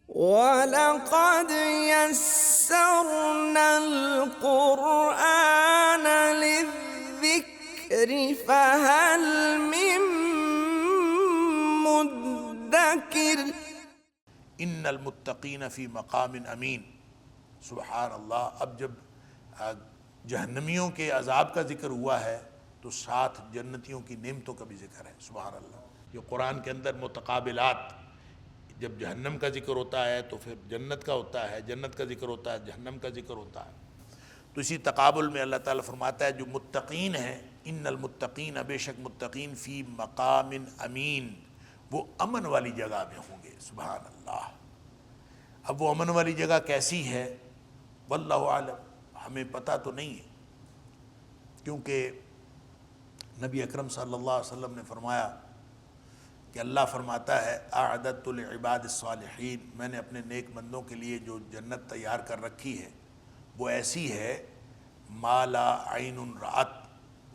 وَلَقَدْ يَسَّرْنَا الْقُرْآنَ لِلذِّكْرِ فَهَلْ مِن مُّدَّكِرٍ۔ ان المتقین فی مقام امین۔ سبحان اللہ۔ اب جب جہنمیوں کے عذاب کا ذکر ہوا ہے تو ساتھ جنتیوں کی نعمتوں کا بھی ذکر ہے۔ سبحان اللہ۔ یہ قرآن کے اندر متقابلات، جب جہنم کا ذکر ہوتا ہے تو پھر جنت کا ہوتا ہے، جنت کا ذکر ہوتا ہے جہنم کا ذکر ہوتا ہے۔ تو اسی تقابل میں اللہ تعالیٰ فرماتا ہے جو متقین ہیں، ان المتقین، بے شک متقین، فی مقام امین، وہ امن والی جگہ میں ہوں گے۔ سبحان اللہ۔ اب وہ امن والی جگہ کیسی ہے؟ واللہ عالم، ہمیں پتہ تو نہیں ہے، کیونکہ نبی اکرم صلی اللہ علیہ وسلم نے فرمایا کہ اللہ فرماتا ہے اعددت لعباد الصالحین، میں نے اپنے نیک بندوں کے لیے جو جنت تیار کر رکھی ہے وہ ایسی ہے ما لا عین رأت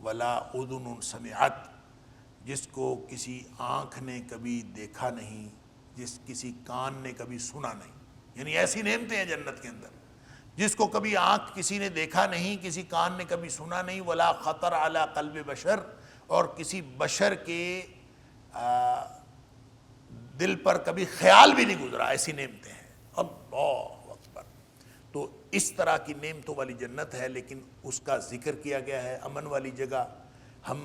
ولا اذن سمعت، جس کو کسی آنکھ نے کبھی دیکھا نہیں، کسی کان نے کبھی سنا نہیں۔ یعنی ایسی نعمتیں ہیں جنت کے اندر جس کو کبھی آنکھ کسی نے دیکھا نہیں، کسی کان نے کبھی سنا نہیں، ولا خطر علی قلب بشر، اور کسی بشر کے دل پر کبھی خیال بھی نہیں گزرا، ایسی نعمتیں ہیں۔ اللہ اکبر۔ تو اس طرح کی نعمتوں والی جنت ہے، لیکن اس کا ذکر کیا گیا ہے امن والی جگہ۔ ہم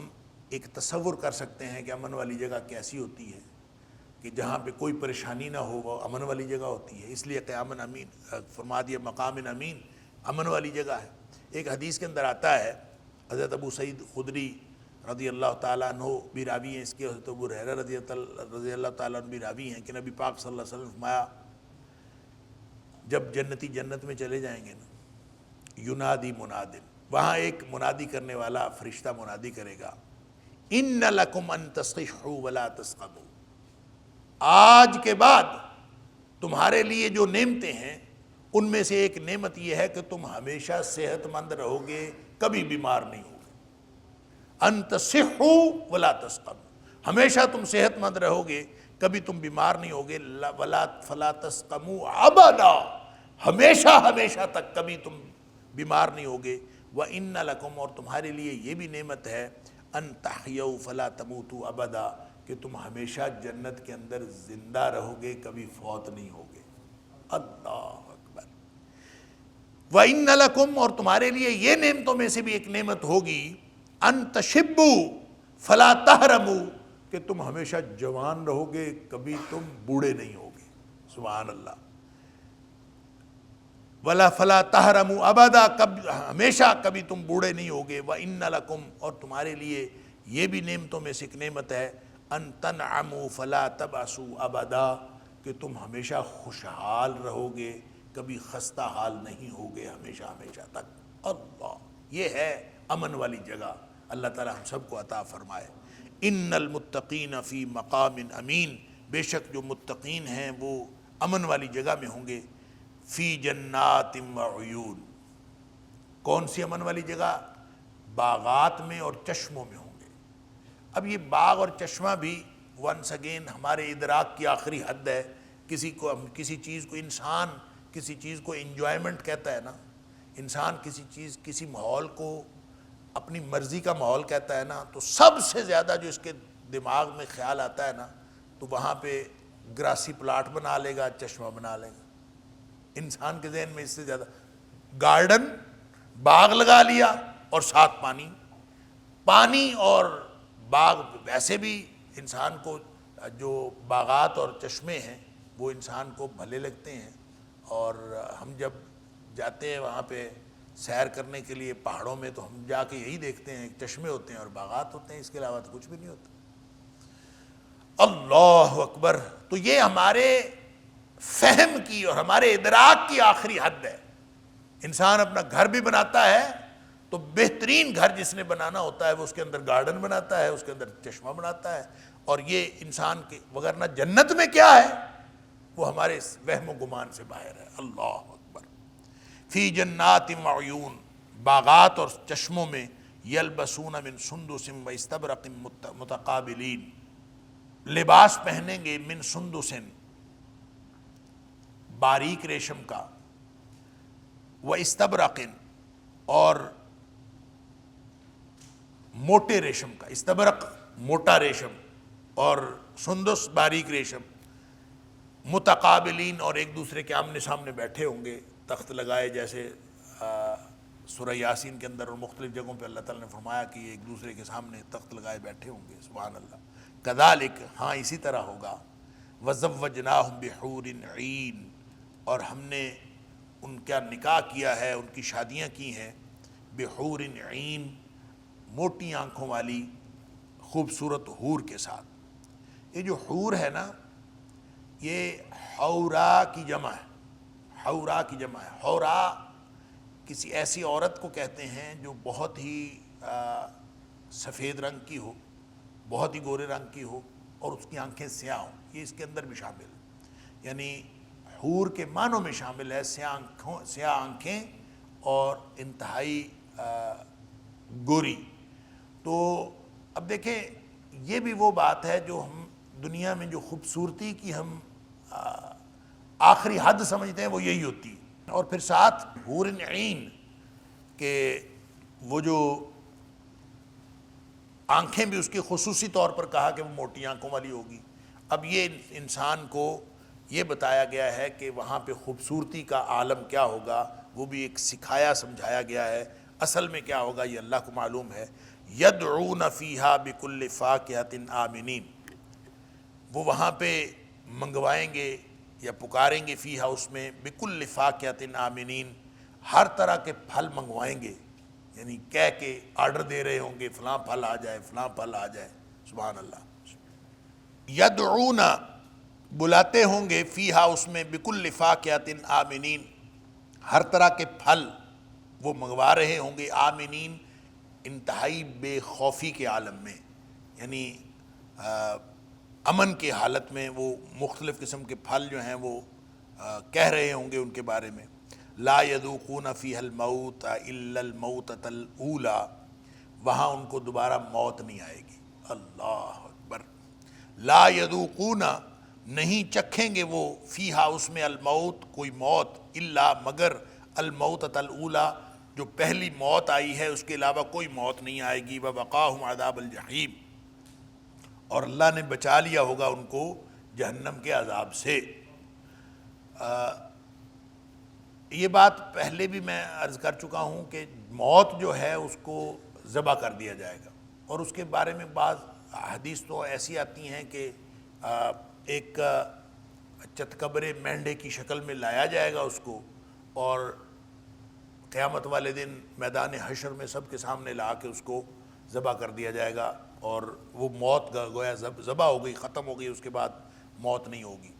ایک تصور کر سکتے ہیں کہ امن والی جگہ کیسی ہوتی ہے، کہ جہاں پہ کوئی پریشانی نہ ہو، وہ امن والی جگہ ہوتی ہے۔ اس لیے قیام امین فرما دیا، مقام امین، امن والی جگہ ہے۔ ایک حدیث کے اندر آتا ہے، حضرت ابو سعید خدری رضی اللہ تعالیٰ عنہ بھی راوی ہیں اس کے، حضرت ابو ہریرہ رضی اللہ تعالیٰ عنہ بھی راوی ہیں کہ نبی پاک صلی اللہ علیہ وسلم نے فرمایا جب جنتی جنت میں چلے جائیں گے نا، ینادی منادن، وہاں ایک منادی کرنے والا فرشتہ منادی کرے گا، ان لکم ان تصحوا ولا تسقموا، آج کے بعد تمہارے لیے جو نعمتیں ہیں ان میں سے ایک نعمت یہ ہے کہ تم ہمیشہ صحت مند رہو گے، کبھی بیمار نہیں ہوگے۔ ان تصحوا ولا تسقموا، ہمیشہ تم صحت مند رہو گے، کبھی تم بیمار نہیں ہوگے، فلا تسقموا ابدا، ہمیشہ ہمیشہ تک کبھی تم بیمار نہیں ہوگے۔ وَإِنَّ لَكُمْ، اور تمہارے لیے یہ بھی نعمت ہے، ان تحیوا فلا تموتوا ابدا، کہ تم ہمیشہ جنت کے اندر زندہ رہو گے، کبھی فوت نہیں ہوگے۔ اللہ اکبر۔ وَإِنَّ لَكُمْ، اور تمہارے لیے یہ نعمتوں میں سے بھی ایک نعمت ہوگی، ان تشبوا فلا تحرموا، کہ تم ہمیشہ جوان رہو گے، کبھی تم بوڑھے نہیں ہوگے۔ سبحان اللہ۔ ولا فلا تحرموا ابدا، ہمیشہ کبھی تم بوڑھے نہیں ہوگے۔ وَإِنَّ لَكُمْ، اور تمہارے لیے یہ بھی نعمتوں میں سے ایک نعمت ہے، ان تنعموا فلا تبعثوا ابدا، کہ تم ہمیشہ خوشحال رہو گے، کبھی خستہ حال نہیں ہوگے، ہمیشہ ہمیشہ تک۔ اللہ، یہ ہے امن والی جگہ۔ اللہ تعالی ہم سب کو عطا فرمائے۔ ان المتقین فی مقام امین، بے شک جو متقین ہیں وہ امن والی جگہ میں ہوں گے، فی جنات وعیون، کون سی امن والی جگہ؟ باغات میں اور چشموں میں ہوں گے۔ اب یہ باغ اور چشمہ بھی ونس اگین ہمارے ادراک کی آخری حد ہے۔ کسی چیز کو انسان کسی چیز کو انجوائمنٹ کہتا ہے نا، انسان کسی ماحول کو اپنی مرضی کا ماحول کہتا ہے نا، تو سب سے زیادہ جو اس کے دماغ میں خیال آتا ہے نا، تو وہاں پہ گراسی پلاٹ بنا لے گا، چشمہ بنا لے گا۔ انسان کے ذہن میں اس سے زیادہ گارڈن، باغ لگا لیا اور ساتھ پانی اور باغ، ویسے بھی انسان کو جو باغات اور چشمے ہیں وہ انسان کو بھلے لگتے ہیں، اور ہم جب جاتے ہیں وہاں پہ سیر کرنے کے لیے پہاڑوں میں تو ہم جا کے یہی دیکھتے ہیں، چشمے ہوتے ہیں اور باغات ہوتے ہیں، اس کے علاوہ تو کچھ بھی نہیں ہوتا۔ اللہ اکبر۔ تو یہ ہمارے فہم کی اور ہمارے ادراک کی آخری حد ہے۔ انسان اپنا گھر بھی بناتا ہے تو بہترین گھر جس نے بنانا ہوتا ہے وہ اس کے اندر گارڈن بناتا ہے، اس کے اندر چشمہ بناتا ہے، اور یہ انسان کے وگرنہ جنت میں کیا ہے وہ ہمارے وہم و گمان سے باہر ہے۔ اللہ اکبر۔ فی جنات وعیون، باغات اور چشموں میں، یلبسون من سندس و استبرق متقابلین، لباس پہنیں گے من سندس، باریک ریشم کا، و استبرقن اور موٹے ریشم کا، استبرق موٹا ریشم اور سندس باریک ریشم، متقابلین اور ایک دوسرے کے آمنے سامنے بیٹھے ہوں گے، تخت لگائے، جیسے سورہ یاسین کے اندر اور مختلف جگہوں پہ اللہ تعالیٰ نے فرمایا کہ یہ ایک دوسرے کے سامنے تخت لگائے بیٹھے ہوں گے، سبحان اللہ۔ کذالک، ہاں اسی طرح ہوگا، وزوجناہم بحور عین، اور ہم نے ان کا نکاح کیا ہے، ان کی شادیاں کی ہیں، بحور عین، موٹی آنکھوں والی خوبصورت حور کے ساتھ۔ یہ جو حور ہے نا، یہ حورا کی جمع ہے، حورا کی جمع ہے۔ حورا کسی ایسی عورت کو کہتے ہیں جو بہت ہی سفید رنگ کی ہو، بہت ہی گورے رنگ کی ہو، اور اس کی آنکھیں سیاہ ہوں، یہ اس کے اندر بھی شامل ہے، یعنی حور کے معنوں میں شامل ہے سیاہ آنکھیں اور انتہائی گوری۔ تو اب دیکھیں، یہ بھی وہ بات ہے جو ہم دنیا میں جو خوبصورتی کی ہم آخری حد سمجھتے ہیں، وہ یہی ہوتی ہے۔ اور پھر ساتھ حور عین کہ وہ جو آنکھیں بھی اس کی خصوصی طور پر کہا کہ وہ موٹی آنکھوں والی ہوگی۔ اب یہ انسان کو یہ بتایا گیا ہے کہ وہاں پہ خوبصورتی کا عالم کیا ہوگا، وہ بھی ایک سکھایا سمجھایا گیا ہے۔ اصل میں کیا ہوگا یہ اللہ کو معلوم ہے۔ یدعون فیہا بکل فاکہۃ آمنین، وہ وہاں پہ منگوائیں گے یا پکاریں گے، فیہا اس میں، بکل فاکہۃ آمنین، ہر طرح کے پھل منگوائیں گے، یعنی کہہ کے آرڈر دے رہے ہوں گے فلاں پھل آ جائے، فلاں پھل آ جائے، سبحان اللہ۔ یدعون، بلاتے ہوں گے، فیہا اس میں، بکل فاکہۃ آمنین، ہر طرح کے پھل وہ منگوا رہے ہوں گے، آمنین، انتہائی بے خوفی کے عالم میں، یعنی امن کے حالت میں وہ مختلف قسم کے پھل جو ہیں وہ کہہ رہے ہوں گے ان کے بارے میں۔ لا یذوقون فیہا الموت الا الموتۃ الاولی، وہاں ان کو دوبارہ موت نہیں آئے گی۔ اللہ اکبر۔ لا یذوقون، نہیں چکھیں گے وہ، فیہا اس میں، الموت، کوئی موت، الا مگر، الموتۃ الاولی، جو پہلی موت آئی ہے اس کے علاوہ کوئی موت نہیں آئے گی۔ ووقاہم عذاب الجحیم، اور اللہ نے بچا لیا ہوگا ان کو جہنم کے عذاب سے۔ یہ بات پہلے بھی میں عرض کر چکا ہوں کہ موت جو ہے اس کو ذبح کر دیا جائے گا، اور اس کے بارے میں بعض حدیث تو ایسی آتی ہیں کہ ایک چتکبر مینڈے کی شکل میں لایا جائے گا اس کو، اور قیامت والے دن میدان حشر میں سب کے سامنے لا کے اس کو ذبح کر دیا جائے گا، اور وہ موت گویا ذبح ہو گئی، ختم ہو گئی، اس کے بعد موت نہیں ہوگی۔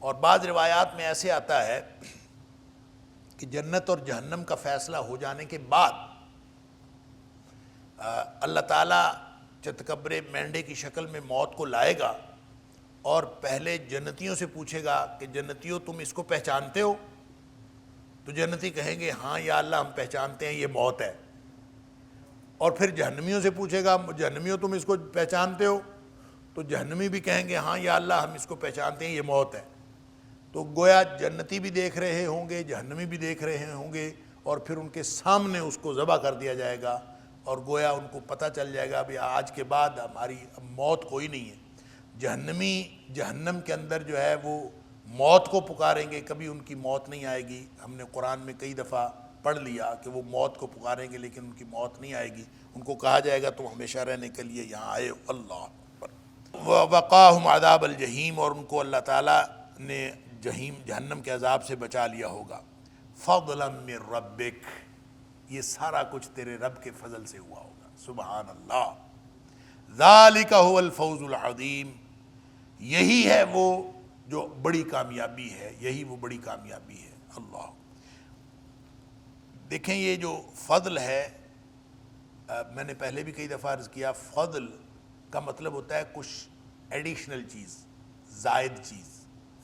اور بعض روایات میں ایسے آتا ہے کہ جنت اور جہنم کا فیصلہ ہو جانے کے بعد اللہ تعالیٰ چتکبر مینڈے کی شکل میں موت کو لائے گا، اور پہلے جنتیوں سے پوچھے گا کہ جنتیوں تم اس کو پہچانتے ہو؟ تو جنتی کہیں گے ہاں یا اللہ ہم پہچانتے ہیں، یہ موت ہے۔ اور پھر جہنمیوں سے پوچھے گا، جہنمیوں تم اس کو پہچانتے ہو؟ تو جہنمی بھی کہیں گے ہاں یا اللہ ہم اس کو پہچانتے ہیں، یہ موت ہے۔ تو گویا جنتی بھی دیکھ رہے ہوں گے، جہنمی بھی دیکھ رہے ہوں گے، اور پھر ان کے سامنے اس کو ذبح کر دیا جائے گا، اور گویا ان کو پتہ چل جائے گا ابھی آج کے بعد ہماری موت کوئی نہیں ہے۔ جہنمی جہنم کے اندر جو ہے وہ موت کو پکاریں گے، کبھی ان کی موت نہیں آئے گی۔ ہم نے قرآن میں کئی دفعہ پڑھ لیا کہ وہ موت کو پکاریں گے لیکن ان کی موت نہیں آئے گی، ان کو کہا جائے گا تم ہمیشہ رہنے کے لیے یہاں آئے ہو۔ اللہ اکبر۔ ووقاہم عذاب الجحیم، اور ان کو اللہ تعالیٰ نے جہنم کے عذاب سے بچا لیا ہوگا۔ فضلا من ربک، یہ سارا کچھ تیرے رب کے فضل سے ہوا ہوگا، سبحان اللہ۔ ذالک هو الفوز العظیم، یہی ہے وہ جو بڑی کامیابی ہے، یہی وہ بڑی کامیابی ہے۔ اللہ، دیکھیں یہ جو فضل ہے، میں نے پہلے بھی کئی دفعہ عرض کیا، فضل کا مطلب ہوتا ہے کچھ ایڈیشنل چیز، زائد چیز۔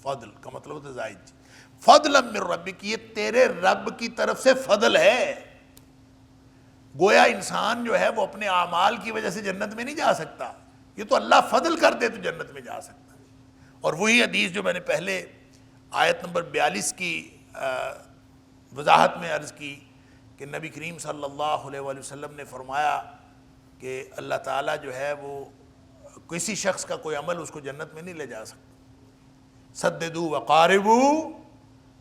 فضل کا مطلب ہوتا ہے زائد چیز۔ فضلا من ربک، یہ تیرے رب کی طرف سے فضل ہے۔ گویا انسان جو ہے وہ اپنے اعمال کی وجہ سے جنت میں نہیں جا سکتا، یہ تو اللہ فضل کر دے تو جنت میں جا سکتا ہے۔ اور وہی حدیث جو میں نے پہلے آیت نمبر 42 کی وضاحت میں عرض کی کہ نبی کریم صلی اللہ علیہ وآلہ وسلم نے فرمایا کہ اللہ تعالیٰ جو ہے وہ کسی شخص کا کوئی عمل اس کو جنت میں نہیں لے جا سکتا. سددوا وقاربوا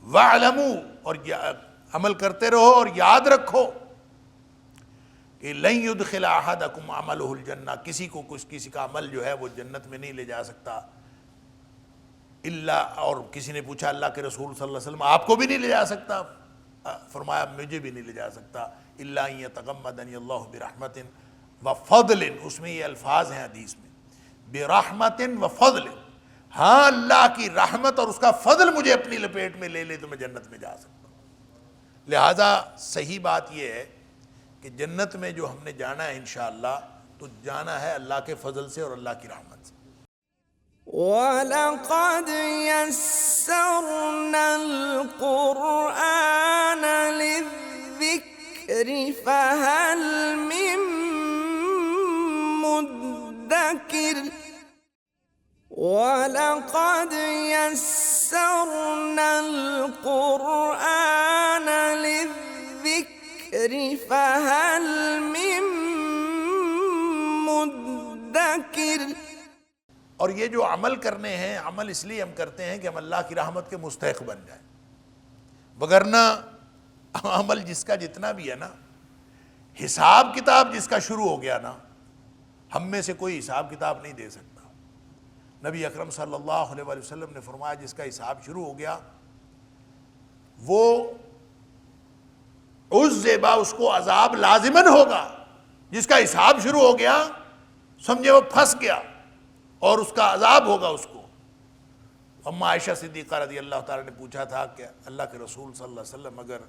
واعلموا، اور عمل کرتے رہو اور یاد رکھو کہ لن يدخل احدکم عملہ الجنہ، کسی کو کسی کا عمل جو ہے وہ جنت میں نہیں لے جا سکتا الا، اور کسی نے پوچھا اللہ کے رسول صلی اللہ علیہ وسلم آپ کو بھی نہیں لے جا سکتا؟ فرمایا مجھے بھی نہیں لے جا سکتا الا ان یتغمدنی اللہ برحمت وفضل، اس میں یہ الفاظ ہیں حدیث میں برحمت وفضل، ہاں اللہ کی رحمت اور اس کا فضل مجھے اپنی لپیٹ میں لے لے تو میں جنت میں جا سکتا ہوں. لہٰذا صحیح بات یہ ہے کہ جنت میں جو ہم نے جانا ہے انشاءاللہ تو جانا ہے اللہ کے فضل سے اور اللہ کی رحمت سے. وَلَقَدْ يَسَّرْنَا الْقُرْآنَ لِلذِّكْرِ فَهَلْ مِن مُدَّكِرٍ وَلَقَدْ يَسَّرْنَا الْقُرْآنَ لِلذِّكْرِ فَهَلْ مِن مُدَّكِرٍ. اور یہ جو عمل کرنے ہیں، عمل اس لیے ہم کرتے ہیں کہ ہم اللہ کی رحمت کے مستحق بن جائیں، وگرنہ عمل جس کا جتنا بھی ہے نا، حساب کتاب جس کا شروع ہو گیا نا، ہم میں سے کوئی حساب کتاب نہیں دے سکتا. نبی اکرم صلی اللہ علیہ وآلہ وسلم نے فرمایا جس کا حساب شروع ہو گیا وہ عذبا، اس کو عذاب لازمن ہوگا. جس کا حساب شروع ہو گیا سمجھے وہ پھنس گیا اور اس کا عذاب ہوگا اس کو. اما عائشہ صدیقہ رضی اللہ تعالیٰ نے پوچھا تھا کہ اللہ کے رسول صلی اللہ علیہ وسلم اگر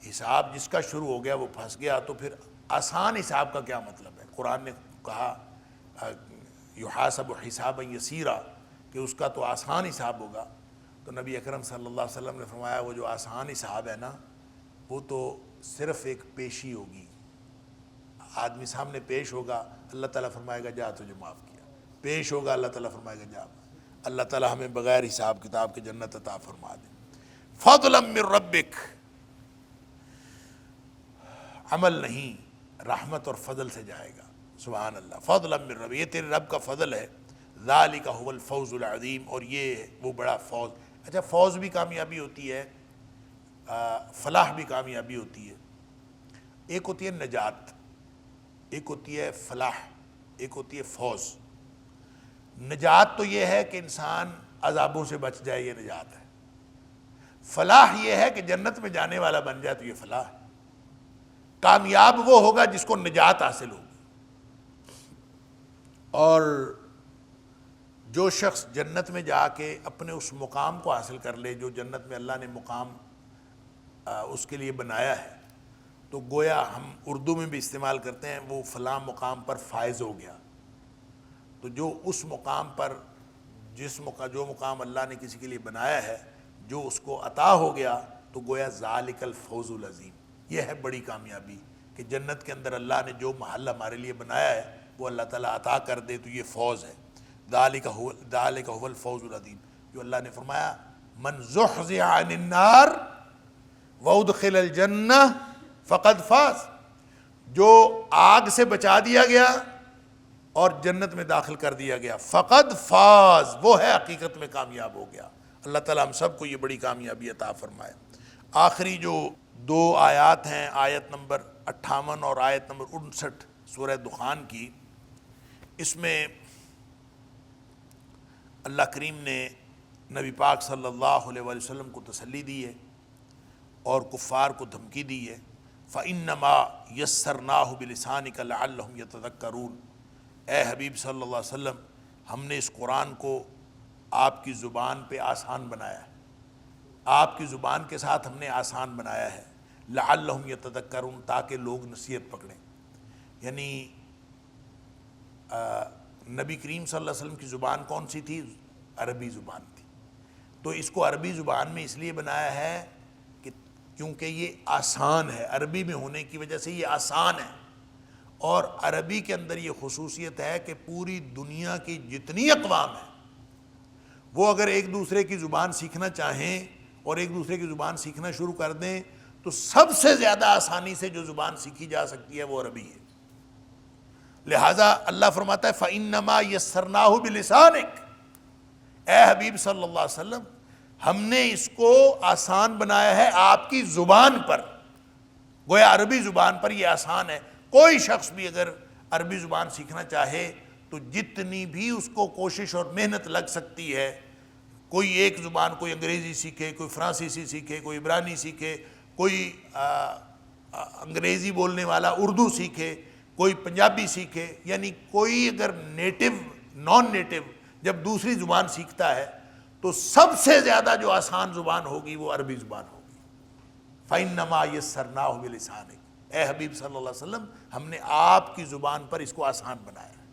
حساب جس کا شروع ہو گیا وہ پھنس گیا تو پھر آسان حساب کا کیا مطلب ہے؟ قرآن نے کہا یحاسب حسابا یسیرا کہ اس کا تو آسان حساب ہوگا. تو نبی اکرم صلی اللہ علیہ وسلم نے فرمایا وہ جو آسان حساب ہے نا وہ تو صرف ایک پیشی ہوگی، آدمی سامنے پیش ہوگا اللہ تعالیٰ فرمائے گا جا تجھے معاف کیا، پیش ہوگا اللہ تعالیٰ فرمائے گا جا. اللہ تعالیٰ ہمیں بغیر حساب کتاب کے جنت عطا فرما دے. فضلا من ربک، عمل نہیں رحمت اور فضل سے جائے گا. سبحان اللہ. فضلا من ربک، یہ تیرے رب کا فضل ہے. ذالک هو الفوز العظیم، اور یہ وہ بڑا فوز. اچھا فوز بھی کامیابی ہوتی ہے، فلاح بھی کامیابی ہوتی ہے. ایک ہوتی ہے نجات، ایک ہوتی ہے فلاح، ایک ہوتی ہے فوز. نجات تو یہ ہے کہ انسان عذابوں سے بچ جائے، یہ نجات ہے. فلاح یہ ہے کہ جنت میں جانے والا بن جائے تو یہ فلاح ہے. کامیاب وہ ہوگا جس کو نجات حاصل ہوگی. اور جو شخص جنت میں جا کے اپنے اس مقام کو حاصل کر لے جو جنت میں اللہ نے مقام اس کے لیے بنایا ہے، تو گویا ہم اردو میں بھی استعمال کرتے ہیں وہ فلاں مقام پر فائز ہو گیا. تو جو اس مقام پر جو مقام اللہ نے کسی کے لیے بنایا ہے جو اس کو عطا ہو گیا تو گویا ذالک الفوز العظیم، یہ ہے بڑی کامیابی کہ جنت کے اندر اللہ نے جو محل ہمارے لیے بنایا ہے وہ اللہ تعالیٰ عطا کر دے تو یہ فوز ہے. ذالک هو الفوز العظیم. جو اللہ نے فرمایا من زحزح عن النار وادخل الجنہ فقد فاز، جو آگ سے بچا دیا گیا اور جنت میں داخل کر دیا گیا فقد فاز، وہ ہے حقیقت میں کامیاب ہو گیا. اللہ تعالیٰ ہم سب کو یہ بڑی کامیابی عطا فرمائے. آخری جو دو آیات ہیں، آیت نمبر 58 اور آیت نمبر 59 سورہ دخان کی، اس میں اللہ کریم نے نبی پاک صلی اللہ علیہ وآلہ وسلم کو تسلی دی ہے اور کفار کو دھمکی دی ہے. فَإِنَّمَا يَسَّرْنَاهُ بِلِسَانِكَ لَعَلَّهُمْ يَتَذَكَّرُونَ. اے حبیب صلی اللہ علیہ وسلم، ہم نے اس قرآن کو آپ کی زبان پہ آسان بنایا ہے، آپ کی زبان کے ساتھ ہم نے آسان بنایا ہے. لَعَلَّهُمْ يَتَذَكَّرُونَ، تاکہ لوگ نصیحت پکڑیں. یعنی نبی کریم صلی اللہ علیہ وسلم کی زبان کون سی تھی؟ عربی زبان تھی. تو اس کو عربی زبان میں اس لیے بنایا ہے کہ کیونکہ یہ آسان ہے، عربی میں ہونے کی وجہ سے یہ آسان ہے. اور عربی کے اندر یہ خصوصیت ہے کہ پوری دنیا کی جتنی اقوام ہیں وہ اگر ایک دوسرے کی زبان سیکھنا چاہیں اور ایک دوسرے کی زبان سیکھنا شروع کر دیں تو سب سے زیادہ آسانی سے جو زبان سیکھی جا سکتی ہے وہ عربی ہے. لہٰذا اللہ فرماتا ہے فَإِنَّمَا يَسَّرْنَاهُ بِلِسَانِكَ، اے حبیب صلی اللہ علیہ وسلم ہم نے اس کو آسان بنایا ہے آپ کی زبان پر. گویا عربی زبان پر یہ آسان ہے. کوئی شخص بھی اگر عربی زبان سیکھنا چاہے تو جتنی بھی اس کو کوشش اور محنت لگ سکتی ہے، کوئی ایک زبان، کوئی انگریزی سیکھے، کوئی فرانسیسی سیکھے، کوئی عبرانی سیکھے، کوئی انگریزی بولنے والا اردو سیکھے، کوئی پنجابی سیکھے، یعنی کوئی اگر نیٹو نان نیٹو جب دوسری زبان سیکھتا ہے تو سب سے زیادہ جو آسان زبان ہوگی وہ عربی زبان ہوگی. فَإِنَّمَا يَسَّرْنَاهُ بِلِسَانِكَ، اے حبیب صلی اللہ علیہ وسلم ہم نے آپ کی زبان پر اس کو آسان بنایا ہے.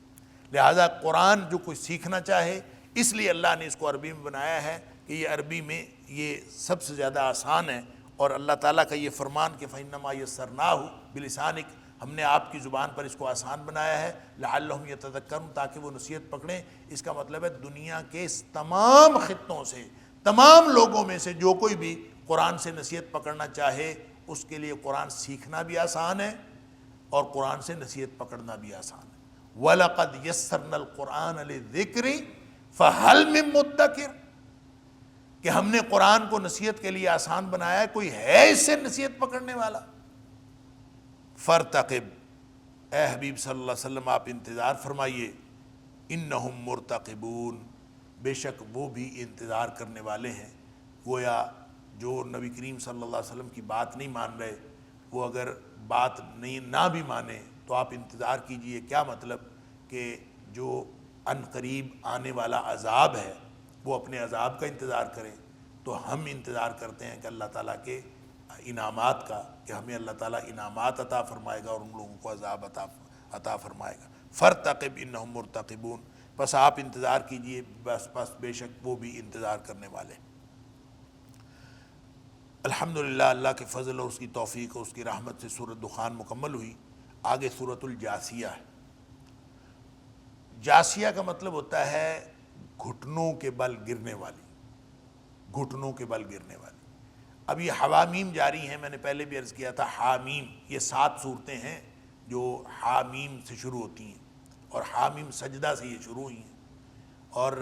لہٰذا قرآن جو کوئی سیکھنا چاہے، اس لیے اللہ نے اس کو عربی میں بنایا ہے کہ یہ عربی میں یہ سب سے زیادہ آسان ہے. اور اللہ تعالیٰ کا یہ فرمان کہ فَإِنَّمَا يَسَّرْنَاهُ بِلِسَانِكَ، ہم نے آپ کی زبان پر اس کو آسان بنایا ہے. لَعَلَّهُمْ يَتَذَكَّرُونَ، تاکہ وہ نصیحت پکڑیں. اس کا مطلب ہے دنیا کے اس تمام خطوں سے، تمام لوگوں میں سے جو کوئی بھی قرآن سے نصیحت پکڑنا چاہے اس کے لیے قرآن سیکھنا بھی آسان ہے اور قرآن سے نصیحت پکڑنا بھی آسان ہے. وَلَقَدْ يَسَّرْنَا الْقُرْآنَ لِلذِّكْرِ فَهَلْ مِن مُدَّكِرٍ، کہ ہم نے قرآن کو نصیحت کے لیے آسان بنایا ہے، کوئی ہے اس سے نصیحت پکڑنے والا. فَارْتَقِبْ، اے حبیب صلی اللہ علیہ وسلم آپ انتظار فرمائیے. اِنَّهُمْ مُرْتَقِبُونَ، بے شک وہ بھی انتظار کرنے والے ہیں. گویا جو نبی کریم صلی اللہ علیہ وسلم کی بات نہیں مان رہے، وہ اگر بات نہ بھی مانے تو آپ انتظار کیجئے. کیا مطلب؟ کہ جو عن قریب آنے والا عذاب ہے وہ اپنے عذاب کا انتظار کریں. تو ہم انتظار کرتے ہیں کہ اللہ تعالیٰ کے انعامات کا، کہ ہمیں اللہ تعالیٰ انعامات عطا فرمائے گا اور ان لوگوں کو عذاب عطا فرمائے گا. فَارْتَقِبْ إِنَّهُمْ مُرْتَقِبُونَ، بس آپ انتظار کیجئے، بس بے شک وہ بھی انتظار کرنے والے. الحمدللہ اللہ کے فضل اور اس کی توفیق اور اس کی رحمت سے سورۃ دخان مکمل ہوئی. آگے سورۃ الجاسیہ ہے. جاسیہ کا مطلب ہوتا ہے گھٹنوں کے بل گرنے والی، گھٹنوں کے بل گرنے والی. اب یہ حوامیم جاری ہیں، میں نے پہلے بھی عرض کیا تھا حامیم، یہ 7 صورتیں ہیں جو حامیم سے شروع ہوتی ہیں اور حامیم سجدہ سے یہ شروع ہوئی ہیں. اور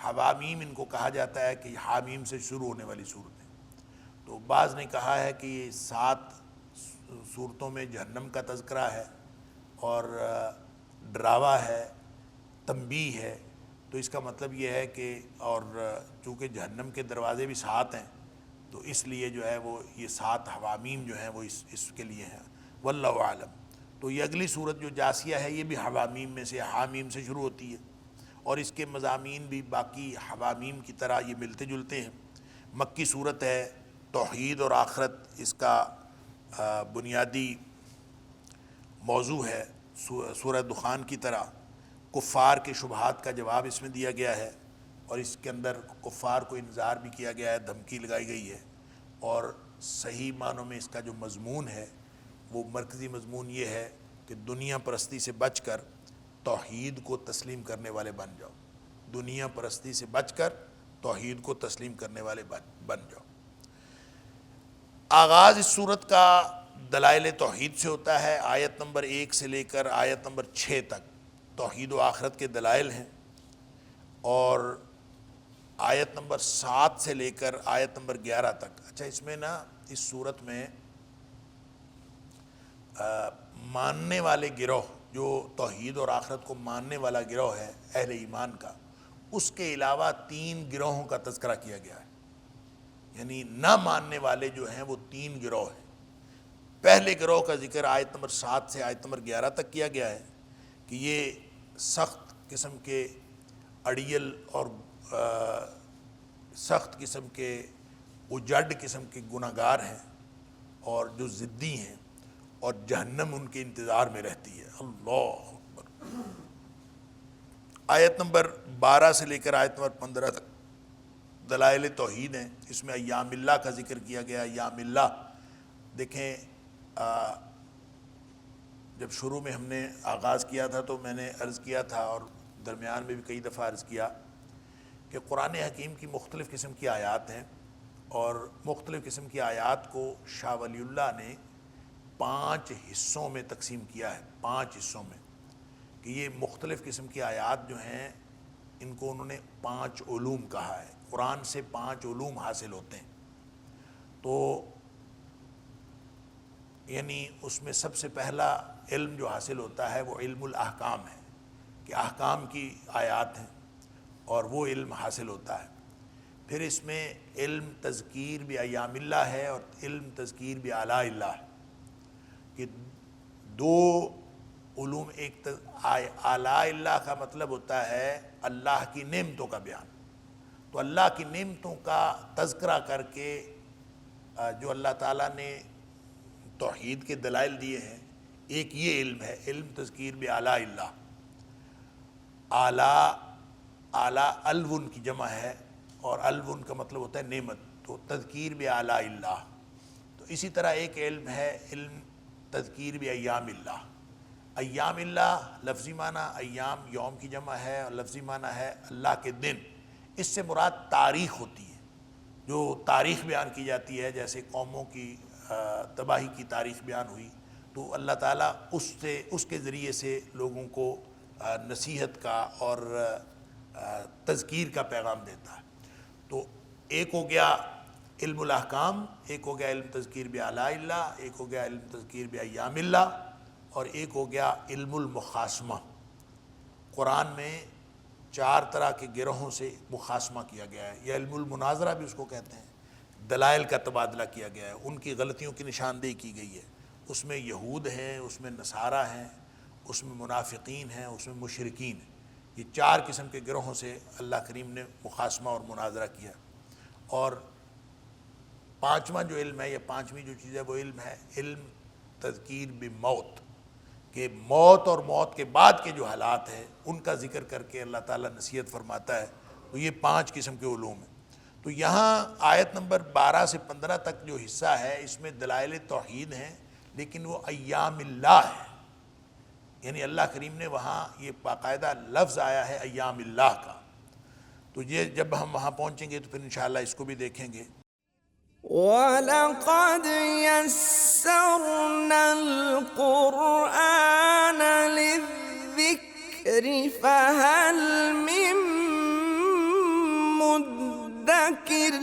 حوامیم ان کو کہا جاتا ہے کہ حامیم سے شروع ہونے والی صورتیں. تو بعض نے کہا ہے کہ یہ 7 صورتوں میں جہنم کا تذکرہ ہے اور ڈراوا ہے، تنبیہ ہے. تو اس کا مطلب یہ ہے کہ اور چونکہ جہنم کے دروازے بھی 7 ہیں تو اس لیے جو ہے وہ یہ 7 حوامیم جو ہیں وہ اس کے لیے ہیں. واللہ عالم. تو یہ اگلی صورت جو جاسیہ ہے یہ بھی حوامیم میں سے، حامیم سے شروع ہوتی ہے اور اس کے مضامین بھی باقی حوامیم کی طرح یہ ملتے جلتے ہیں. مکی صورت ہے، توحید اور آخرت اس کا بنیادی موضوع ہے. سورہ دخان کی طرح کفار کے شبہات کا جواب اس میں دیا گیا ہے اور اس کے اندر کفار کو انذار بھی کیا گیا ہے، دھمکی لگائی گئی ہے. اور صحیح معنوں میں اس کا جو مضمون ہے وہ مرکزی مضمون یہ ہے کہ دنیا پرستی سے بچ کر توحید کو تسلیم کرنے والے بن جاؤ. دنیا پرستی سے بچ کر توحید کو تسلیم کرنے والے بن جاؤ. آغاز اس صورت کا دلائل توحید سے ہوتا ہے. آیت نمبر 1 سے لے کر آیت نمبر 6 تک توحید و آخرت کے دلائل ہیں اور آیت نمبر 7 سے لے کر آیت نمبر 11 تک. اچھا، اس میں اس صورت میں ماننے والے گروہ، جو توحید اور آخرت کو ماننے والا گروہ ہے اہل ایمان کا، اس کے علاوہ 3 گروہوں کا تذکرہ کیا گیا ہے. یعنی نہ ماننے والے جو ہیں وہ 3 گروہ ہیں. پہلے گروہ کا ذکر آیت نمبر 7 سے آیت نمبر 11 تک کیا گیا ہے کہ یہ سخت قسم کے اڑیل اور سخت قسم کے اجڑ قسم کے گناہگار ہیں اور جو ضدی ہیں اور جہنم ان کے انتظار میں رہتی ہے. اللہ اکبر. آیت نمبر 12 سے لے کر آیت نمبر 15 تک دلائل توحید ہیں. اس میں ایام اللہ کا ذکر کیا گیا. ایام اللہ دیکھیں، جب شروع میں ہم نے آغاز کیا تھا تو میں نے عرض کیا تھا اور درمیان میں بھی کئی دفعہ عرض کیا کہ قرآن حکیم کی مختلف قسم کی آیات ہیں، اور مختلف قسم کی آیات کو شاہ ولی اللہ نے 5 حصوں میں تقسیم کیا ہے، 5 حصوں میں، کہ یہ مختلف قسم کی آیات جو ہیں ان کو انہوں نے 5 علوم کہا ہے۔ قرآن سے 5 علوم حاصل ہوتے ہیں، تو یعنی اس میں سب سے پہلا علم جو حاصل ہوتا ہے وہ علم الاحکام ہے، کہ احکام کی آیات ہیں، اور وہ علم حاصل ہوتا ہے۔ پھر اس میں علم تذکیر بایام اللہ ہے اور علم تذکیر بآلاء اللہ ہے، کہ 2 علوم، ایک آلاء اللہ کا مطلب ہوتا ہے اللہ کی نعمتوں کا بیان، تو اللہ کی نعمتوں کا تذکرہ کر کے جو اللہ تعالیٰ نے توحید کے دلائل دیے ہیں، ایک یہ علم ہے، علم تذکیر بآلاء اللہ۔ اعلیٰ الون کی جمع ہے، اور الون کا مطلب ہوتا ہے نعمت، تو تذکیر بآلاء اللہ۔ تو اسی طرح ایک علم ہے علم تذکیر بایام اللہ۔ ایام اللہ لفظی معنی، ایام یوم کی جمع ہے، اور لفظی معنی ہے اللہ کے دن۔ اس سے مراد تاریخ ہوتی ہے، جو تاریخ بیان کی جاتی ہے، جیسے قوموں کی تباہی کی تاریخ بیان ہوئی، تو اللہ تعالیٰ اس کے ذریعے سے لوگوں کو نصیحت کا اور تذکیر کا پیغام دیتا ہے۔ تو ایک ہو گیا علم الاحکام، ایک ہو گیا علم تذکیر بآلاء اللہ، ایک ہو گیا علم تذکیر بایام اللہ، اور ایک ہو گیا علم المخاصمہ۔ قرآن میں 4 طرح کے گروہوں سے مخاصمہ کیا گیا ہے، یا علم المناظرہ بھی اس کو کہتے ہیں، دلائل کا تبادلہ کیا گیا ہے، ان کی غلطیوں کی نشاندہی کی گئی ہے۔ اس میں یہود ہیں، اس میں نصارہ ہیں، اس میں منافقین ہیں، اس میں مشرکین ہیں۔ یہ 4 قسم کے گروہوں سے اللہ کریم نے مخاصمہ اور مناظرہ کیا۔ اور 5واں جو علم ہے، یا 5ویں جو چیز ہے، وہ علم ہے علم تذکیر بموت، کہ موت اور موت کے بعد کے جو حالات ہیں ان کا ذکر کر کے اللہ تعالیٰ نصیحت فرماتا ہے۔ تو یہ 5 قسم کے علوم ہیں۔ تو یہاں آیت نمبر 12 سے 15 تک جو حصہ ہے، اس میں دلائل توحید ہیں، لیکن وہ ایام اللہ ہے، یعنی اللہ کریم نے وہاں یہ باقاعدہ لفظ آیا ہے ایام اللہ کا۔ تو یہ جب ہم وہاں پہنچیں گے تو پھر انشاءاللہ اس کو بھی دیکھیں گے۔ وَلَقَدْ يَسَّرْنَا الْقُرْآنَ لِلذِّكْرِ فَهَلْ مِن مُّدَّكِرٍ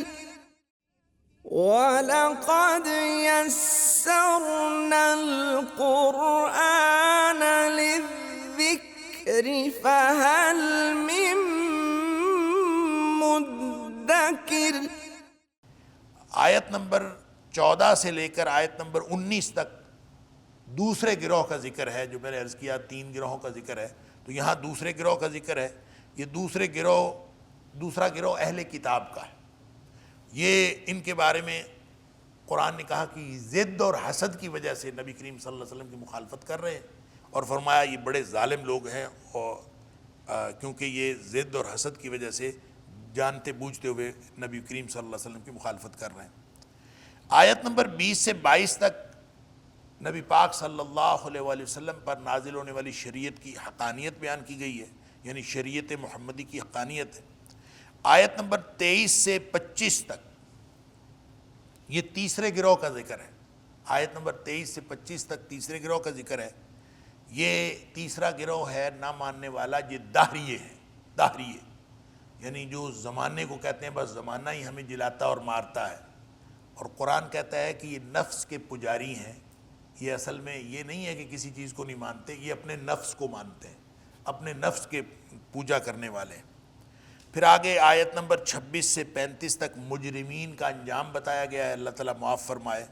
وَلَقَدْ يَسَّرْنَا الْقُرْآنَ لِلذِّكْرِ فَهَلْ مِن مُّدَّكِرٍ۔ آیت نمبر 14 سے لے کر آیت نمبر 19 تک دوسرے گروہ کا ذکر ہے، جو میں نے عرض کیا 3 گروہوں کا ذکر ہے، تو یہاں دوسرے گروہ کا ذکر ہے۔ یہ دوسرا گروہ اہل کتاب کا ہے۔ یہ ان کے بارے میں قرآن نے کہا کہ ضد اور حسد کی وجہ سے نبی کریم صلی اللہ علیہ وسلم کی مخالفت کر رہے ہیں، اور فرمایا یہ بڑے ظالم لوگ ہیں، اور کیونکہ یہ ضد اور حسد کی وجہ سے جانتے بوجھتے ہوئے نبی کریم صلی اللہ علیہ وسلم کی مخالفت کر رہے ہیں۔ آیت نمبر 20 سے 22 تک نبی پاک صلی اللہ علیہ وآلہ وسلم پر نازل ہونے والی شریعت کی حقانیت بیان کی گئی ہے، یعنی شریعت محمدی کی حقانیت ہے۔ آیت نمبر 23 سے 25 تک یہ تیسرے گروہ کا ذکر ہے۔ آیت نمبر 23 سے 25 تک تیسرے گروہ کا ذکر ہے۔ یہ تیسرا گروہ ہے نہ ماننے والا، یہ دہریے ہیں، دہریے یعنی جو زمانے کو کہتے ہیں بس زمانہ ہی ہمیں جلاتا اور مارتا ہے، اور قرآن کہتا ہے کہ یہ نفس کے پجاری ہیں۔ یہ اصل میں یہ نہیں ہے کہ کسی چیز کو نہیں مانتے، یہ اپنے نفس کو مانتے ہیں، اپنے نفس کے پوجا کرنے والے ہیں۔ پھر آگے آیت نمبر 26 سے 35 تک مجرمین کا انجام بتایا گیا ہے، اللہ تعالیٰ معاف فرمائے۔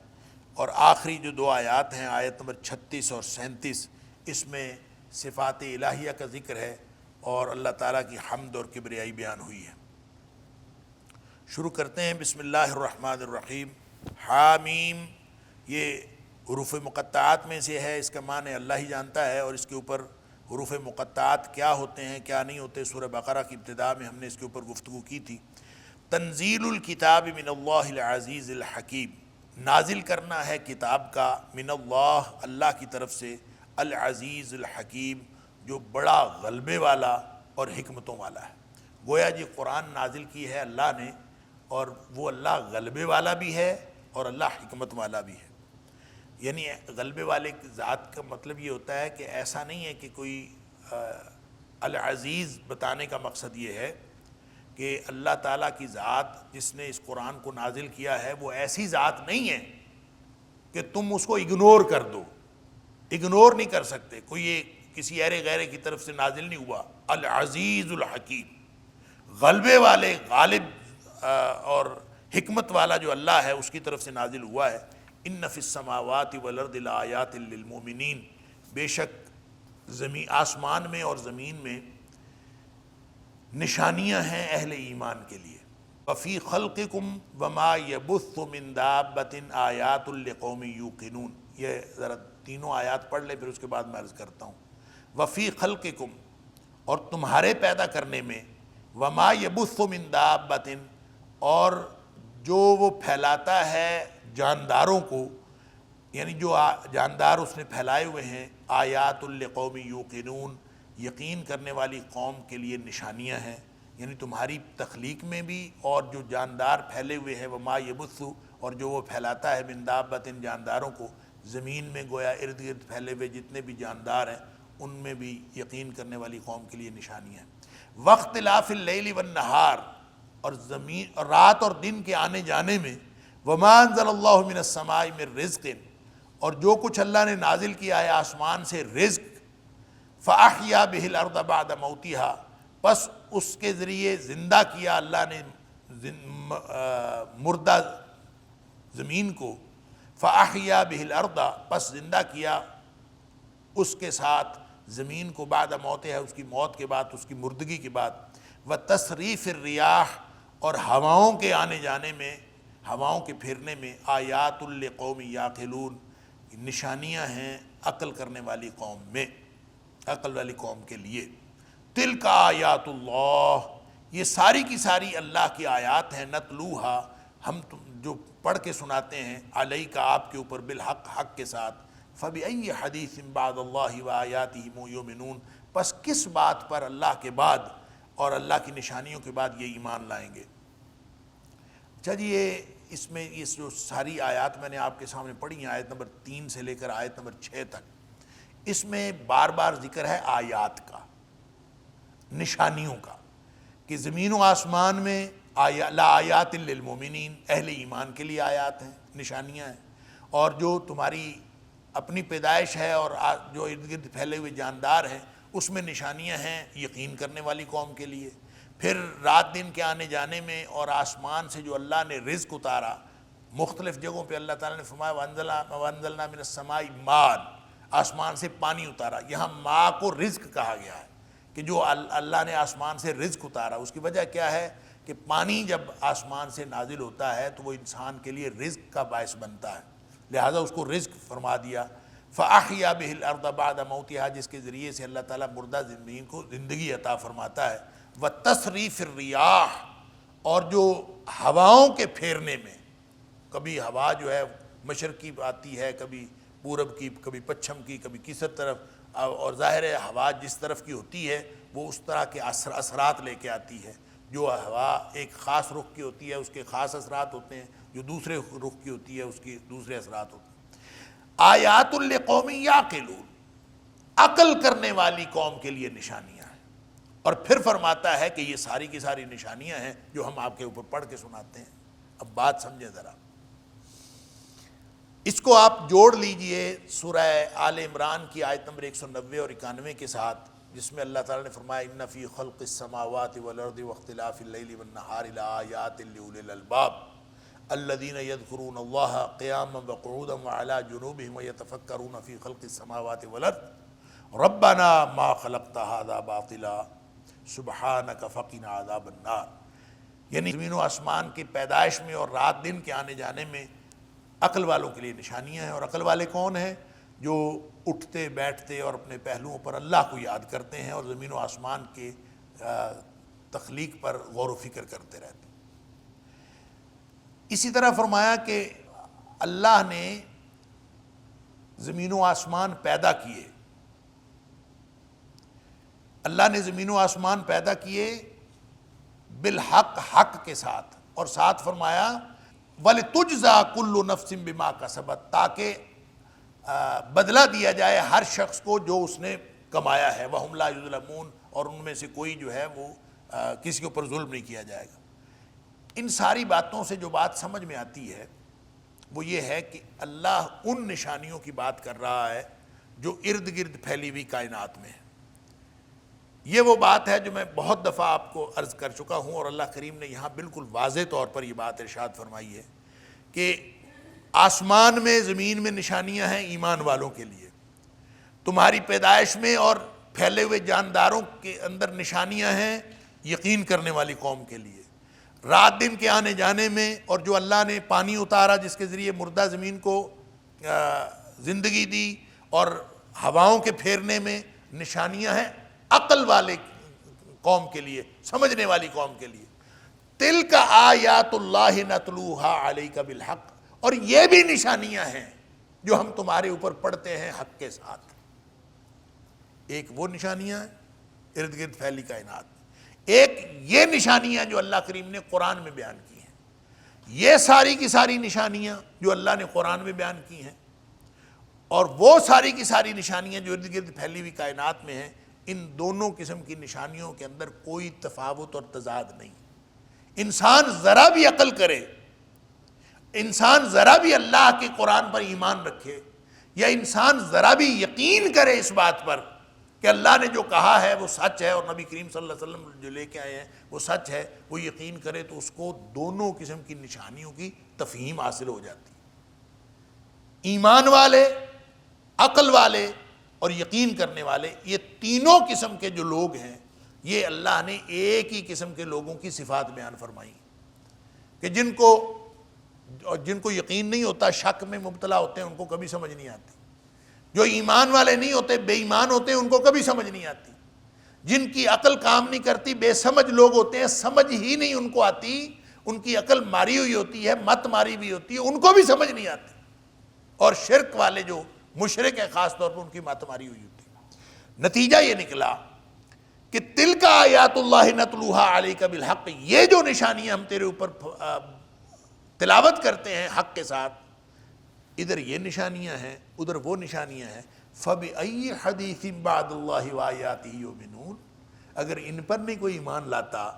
اور آخری جو 2 آیات ہیں، آیت نمبر 36 اور 37، اس میں صفات الہیہ کا ذکر ہے، اور اللہ تعالیٰ کی حمد اور کبریائی بیان ہوئی ہے۔ شروع کرتے ہیں، بسم اللہ الرحمن الرحیم۔ حامیم، یہ حروف مقطعات میں سے ہے، اس کا معنی اللہ ہی جانتا ہے، اور اس کے اوپر حروف مقطعات کیا ہوتے ہیں کیا نہیں ہوتے، سورہ بقرہ کی ابتدا میں ہم نے اس کے اوپر گفتگو کی تھی۔ تنزیل الکتاب من اللہ العزیز الحکیم، نازل کرنا ہے کتاب کا من اللہ، اللہ کی طرف سے، العزیز الحکیم، جو بڑا غلبے والا اور حکمتوں والا ہے۔ گویا جی قرآن نازل کی ہے اللہ نے، اور وہ اللہ غلبے والا بھی ہے اور اللہ حکمت والا بھی ہے۔ یعنی غلبے والے کی ذات کا مطلب یہ ہوتا ہے کہ ایسا نہیں ہے کہ کوئی العزیز بتانے کا مقصد یہ ہے کہ اللہ تعالیٰ کی ذات جس نے اس قرآن کو نازل کیا ہے وہ ایسی ذات نہیں ہے کہ تم اس کو اگنور کر دو، اگنور نہیں کر سکتے، کوئی یہ کسی ایرے غیرے کی طرف سے نازل نہیں ہوا۔ العزیز الحکیم، غلبے والے، غالب اور حکمت والا جو اللہ ہے اس کی طرف سے نازل ہوا ہے۔ ان فی السماوات والارض لآیات للمؤمنین، بے شک آسمان میں اور زمین میں نشانیاں ہیں اہل ایمان کے لیے۔ وفی خلقکم وما یبث من دابۃ آیات لقوم یوقنون، یہ ذرا تینوں آیات پڑھ لیں پھر اس کے بعد میں عرض کرتا ہوں۔ وفی خلقکم، اور تمہارے پیدا کرنے میں، وما یبث من دابۃ، اور جو وہ پھیلاتا ہے جانداروں کو، یعنی جو جاندار اس نے پھیلائے ہوئے ہیں، آیات لقوم یوقنون، یقین کرنے والی قوم کے لیے نشانیاں ہیں۔ یعنی تمہاری تخلیق میں بھی اور جو جاندار پھیلے ہوئے ہیں، وما یبث، اور جو وہ پھیلاتا ہے من دابۃ جانداروں کو، زمین میں گویا ارد گرد پھیلے ہوئے جتنے بھی جاندار ہیں ان میں بھی یقین کرنے والی قوم کے لیے نشانیاں ہیں۔ واختلاف اللیل والنہار، اور زمین اور رات اور دن کے آنے جانے میں، وما انزل اللہ من السماء من رزق، اور جو کچھ اللہ نے نازل کیا ہے آسمان سے رزق، فاحیا بہ الارض بعد موتها، پس اس کے ذریعے زندہ کیا اللہ نے مردہ زمین کو، فاحیا بہ الارض، پس زندہ کیا اس کے ساتھ زمین کو، بعد موتها، اس کی موت کے بعد، اس کی مردگی کے بعد، وتصریف الریاح، اور ہواؤں کے آنے جانے میں، ہواؤں کے پھرنے میں، آیات لقوم یعقلون، نشانیاں ہیں عقل کرنے والی قوم میں، عقل والی قوم کے لیے۔ تلک آیات اللہ، یہ ساری کی ساری اللہ کی آیات ہیں، نتلوہا، ہم جو پڑھ کے سناتے ہیں، علیک، آپ کے اوپر، بالحق، حق کے ساتھ، فبأی حدیث بعد اللہ وآیاتہ یؤمنون، پس کس بات پر اللہ کے بعد اور اللہ کی نشانیوں کے بعد یہ ایمان لائیں گے۔ اچھا جی، یہ اس میں یہ جو ساری آیات میں نے آپ کے سامنے پڑھی ہیں، آیت نمبر 3 سے لے کر آیت نمبر 6 تک، اس میں بار بار ذکر ہے آیات کا، نشانیوں کا، کہ زمین و آسمان میں لآیات للمؤمنین، اہل ایمان کے لیے آیات ہیں، نشانیاں ہیں، اور جو تمہاری اپنی پیدائش ہے اور جو ارد گرد پھیلے ہوئے جاندار ہیں اس میں نشانیاں ہیں یقین کرنے والی قوم کے لیے۔ پھر رات دن کے آنے جانے میں، اور آسمان سے جو اللہ نے رزق اتارا، مختلف جگہوں پہ اللہ تعالیٰ نے فرمایا وَأَنزَلْنَا مِنَ السَّمَاءِ مَاءً، آسمان سے پانی اتارا، یہاں ماء کو رزق کہا گیا ہے کہ جو اللہ نے آسمان سے رزق اتارا۔ اس کی وجہ کیا ہے کہ پانی جب آسمان سے نازل ہوتا ہے تو وہ انسان کے لیے رزق کا باعث بنتا ہے، لہذا اس کو رزق فرما دیا۔ فَأَحْيَا بِهِ الْأَرْضَ بَعْدَ مَوْتِهَا، جس کے ذریعے سے اللہ تعالیٰ مردہ زمین کو زندگی عطا فرماتا ہے۔ وَتَصْرِيفِ الرِّيَاحِ، اور جو ہواؤں کے پھیرنے میں، کبھی ہوا جو ہے مشرق کی آتی ہے، کبھی پورب کی، کبھی پچھم کی، کبھی کسی طرف، اور ظاہر ہے ہوا جس طرف کی ہوتی ہے وہ اس طرح کے اثرات لے کے آتی ہے۔ جو ہوا ایک خاص رخ کی ہوتی ہے اس کے خاص اثرات ہوتے ہیں، جو دوسرے رخ کی ہوتی ہے اس کے دوسرے اثرات ہوتے ہیں۔ آیات لقوم یعقلون، عقل کرنے والی قوم کے لیے نشانیاں ہیں۔ اور پھر فرماتا ہے کہ یہ ساری کی ساری نشانیاں ہیں جو ہم آپ کے اوپر پڑھ کے سناتے ہیں۔ اب بات سمجھیں ذرا، اس کو آپ جوڑ لیجئے سورہ آل عمران کی آیت نمبر 190 اور 91 کے ساتھ، جس میں اللہ تعالیٰ نے فرمایا ان فی خلق السماوات والارض واختلاف اللیل والنہار لآیات لأولی الالباب الذین یذکرون اللہ قیاما وقعودا وعلی جنوبہم ویتفکرون فی خلق السماوات والارض ربنا ما خلقت ھذا باطلا سبحانک فقنا عذاب النار۔ یعنی زمین و آسمان کی پیدائش میں اور رات دن کے آنے جانے میں عقل والوں کے لیے نشانیاں ہیں۔ اور عقل والے کون ہیں؟ جو اٹھتے بیٹھتے اور اپنے پہلوؤں پر اللہ کو یاد کرتے ہیں اور زمین و آسمان کے تخلیق پر غور و فکر کرتے رہتے ہیں۔ اسی طرح فرمایا کہ اللہ نے زمین و آسمان پیدا کیے، اللہ نے زمین و آسمان پیدا کیے بالحق، حق کے ساتھ، اور ساتھ فرمایا وَلِتُجْزَى كُلُّ نَفْسٍ بِمَا كَسَبَتْ، تاکہ بدلہ دیا جائے ہر شخص کو جو اس نے کمایا ہے، وَهُمْ لَا يُظْلَمُونَ، اور ان میں سے کوئی جو ہے وہ کسی کے اوپر ظلم نہیں کیا جائے گا۔ ان ساری باتوں سے جو بات سمجھ میں آتی ہے وہ یہ ہے کہ اللہ ان نشانیوں کی بات کر رہا ہے جو ارد گرد پھیلی ہوئی کائنات میں ہے۔ یہ وہ بات ہے جو میں بہت دفعہ آپ کو عرض کر چکا ہوں، اور اللہ کریم نے یہاں بالکل واضح طور پر یہ بات ارشاد فرمائی ہے کہ آسمان میں، زمین میں نشانیاں ہیں ایمان والوں کے لیے، تمہاری پیدائش میں اور پھیلے ہوئے جانداروں کے اندر نشانیاں ہیں یقین کرنے والی قوم کے لیے، رات دن کے آنے جانے میں، اور جو اللہ نے پانی اتارا جس کے ذریعے مردہ زمین کو زندگی دی، اور ہواؤں کے پھیرنے میں نشانیاں ہیں عقل والے قوم کے لیے، سمجھنے والی قوم کے لیے۔ تلک آیات اللہ نتلوها علیک بالحق، اور یہ بھی نشانیاں ہیں جو ہم تمہارے اوپر پڑھتے ہیں حق کے ساتھ۔ ایک وہ نشانیاں ہیں ارد گرد پھیلی کائنات، ایک یہ نشانیاں جو اللہ کریم نے قرآن میں بیان کی ہیں۔ یہ ساری کی ساری نشانیاں جو اللہ نے قرآن میں بیان کی ہیں، اور وہ ساری کی ساری نشانیاں جو ارد گرد پھیلی ہوئی کائنات میں ہیں، ان دونوں قسم کی نشانیوں کے اندر کوئی تفاوت اور تضاد نہیں۔ انسان ذرا بھی عقل کرے، انسان ذرا بھی اللہ کے قرآن پر ایمان رکھے، یا انسان ذرا بھی یقین کرے اس بات پر کہ اللہ نے جو کہا ہے وہ سچ ہے، اور نبی کریم صلی اللہ علیہ وسلم جو لے کے آئے ہیں وہ سچ ہے، وہ یقین کرے، تو اس کو دونوں قسم کی نشانیوں کی تفہیم حاصل ہو جاتی۔ ایمان والے، عقل والے اور یقین کرنے والے، یہ تینوں قسم کے جو لوگ ہیں، یہ اللہ نے ایک ہی قسم کے لوگوں کی صفات بیان فرمائی کہ جن کو یقین نہیں ہوتا، شک میں مبتلا ہوتے ہیں، ان کو کبھی سمجھ نہیں آتی۔ جو ایمان والے نہیں ہوتے، بے ایمان ہوتے ہیں، ان کو کبھی سمجھ نہیں آتی۔ جن کی عقل کام نہیں کرتی، بے سمجھ لوگ ہوتے ہیں، سمجھ ہی نہیں ان کو آتی، ان کی عقل ماری ہوئی ہوتی ہے، مت ماری ہوئی ہوتی ہے، ان کو بھی سمجھ نہیں آتی۔ اور شرک والے جو مشرک ہیں خاص طور پر، ان کی مت ماری ہوئی ہوتی ہے۔ نتیجہ یہ نکلا کہ تلک آیات اللہ نتلوها علیک بالحق، یہ جو نشانیاں ہم تیرے اوپر تلاوت کرتے ہیں حق کے ساتھ، ادھر یہ نشانیاں ہیں، ادھر وہ نشانیاں ہیں۔ فَبِأَيِّ حَدِيثٍ بَعْدَ اللَّهِ وَآيَاتِهِ يُؤْمِنُونَ، اگر ان پر نہیں کوئی ایمان لاتا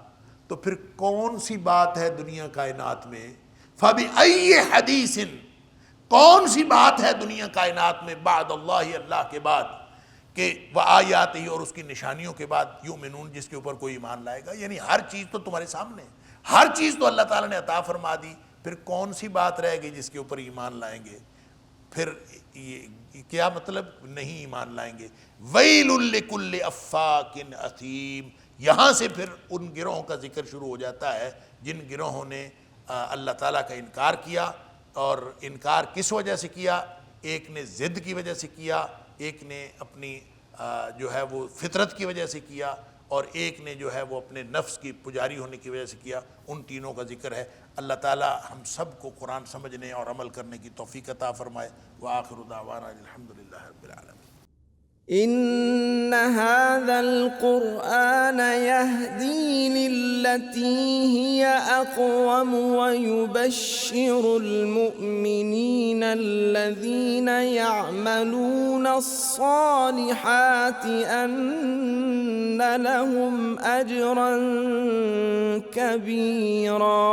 تو پھر کون سی بات ہے دنیا کائنات میں؟ فَبِأَيِّ حَدِيثٍ، کون سی بات ہے دنیا کائنات میں، بعد اللہ، اللہ کے بعد، کہ وآیاتہ، اور اس کی نشانیوں کے بعد، یؤمنون، جس کے اوپر کوئی ایمان لائے گا۔ یعنی ہر چیز تو تمہارے سامنے ہے، ہر چیز تو اللہ تعالیٰ نے عطا فرما دی، پھر کون سی بات رہے گی جس کے اوپر ایمان لائیں گے؟ پھر کیا مطلب نہیں ایمان لائیں گے؟ ویل لکل افاک اثیم، یہاں سے پھر ان گروہوں کا ذکر شروع ہو جاتا ہے جن گروہوں نے اللہ تعالیٰ کا انکار کیا۔ اور انکار کس وجہ سے کیا؟ ایک نے ضد کی وجہ سے کیا، ایک نے اپنی جو ہے وہ فطرت کی وجہ سے کیا، اور ایک نے جو ہے وہ اپنے نفس کی پجاری ہونے کی وجہ سے کیا۔ ان تینوں کا ذکر ہے۔ اللہ تعالی ہم سب کو قرآن سمجھنے اور عمل کرنے کی توفیق عطا فرمائے۔ وآخر دعوانا الحمدللہ رب العالمین۔ إن هذا القرآن يهدي للتي هي أقوم ويبشر المؤمنين الذين يعملون الصالحات أن لهم أجرا كبيرا